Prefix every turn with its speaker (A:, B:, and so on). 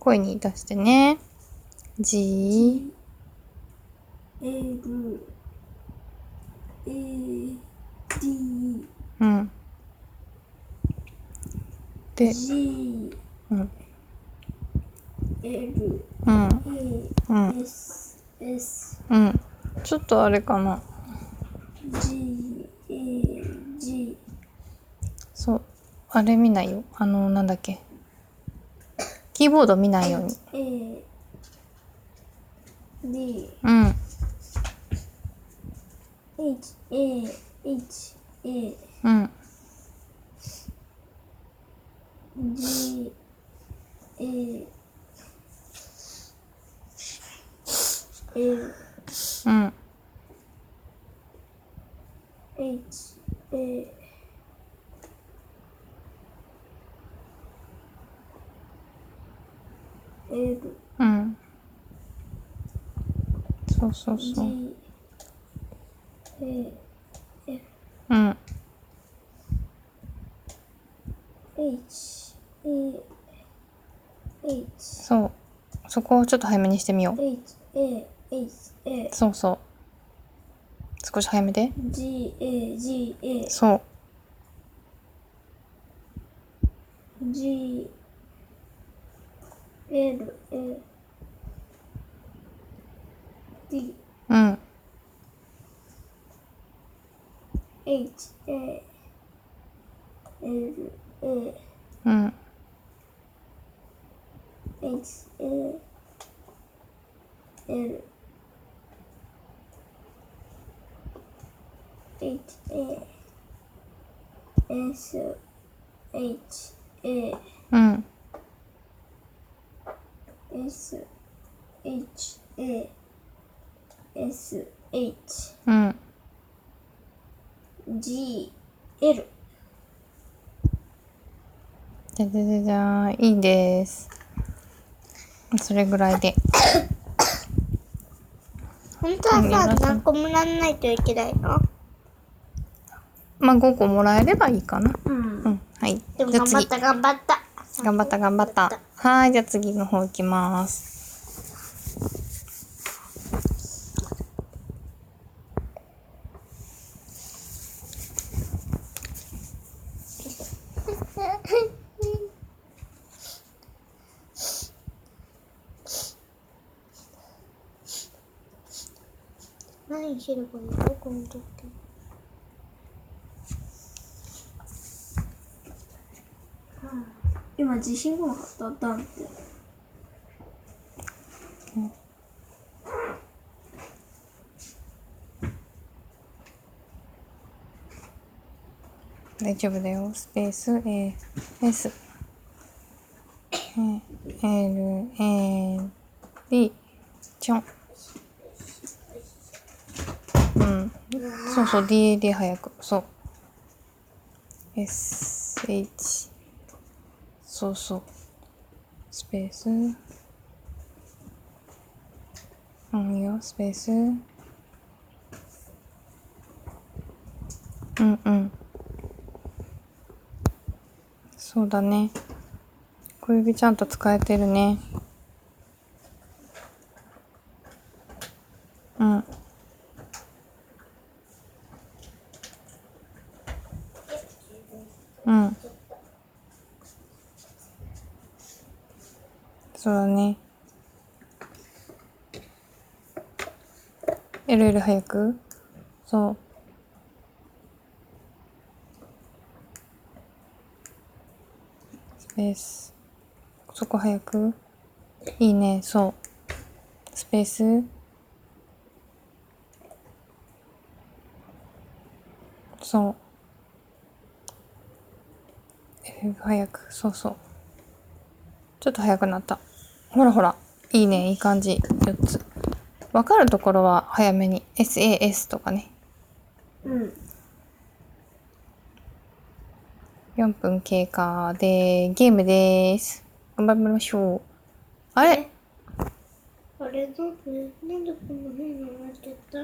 A: 声に出してね。G
B: L A D
A: うん。で、
B: G
A: うん。
B: L
A: うん。
B: A S S
A: うん。ちょっとあれかな。
B: G A G
A: そう。あれ見ないよ。なんだっけ。キーボード見ないように。
B: A D
A: うん。
B: H A H A
A: うん。
B: G A L
A: うん。
B: H A L
A: うん。そうそうそう。
B: G A F
A: うん。
B: H A H
A: そう。そこをちょっと早めにしてみよう。
B: H A H A
A: そうそう。少し早めで。
B: G A G A
A: そう。
B: G L A D
A: うん。
B: H A L A
A: うん。
B: H A L H A S H A
A: うん。
B: S H A S H
A: うん。
B: G L
A: じゃじゃじゃじゃーん。いいです。それぐらいで。
B: 本当はさ、何個もらわないといけないの？
A: まあ、5個もらえればいいかな。
B: うん。
A: はい。
B: でも
A: じゃあ次。
B: 頑張った頑張った。
A: 頑張った頑張った。はい。じゃあ次の方行きます。
B: 何してるかな、この時。今地震来なかったダンって。
A: 大丈夫だよ。スペース A S L A D ちょん。うん。そうそう。D で早く。そう。S H そうそう。スペース。いいよ。スペース。うんうん。そうだね。小指ちゃんと使えてるね。うん。うん。そうだね。LL 早く。そう。スペース。そこ早く。いいね。そう。スペース。そう。F 早く。そうそう。ちょっと早くなった。ほらほら。いいね。いい感じ。4つ。わかるところは早めに。SAS とかね。
B: うん。
A: 4分経過で、ゲームです。頑張りましょう。あれ
B: あれ、なんでこんな変になっちゃった？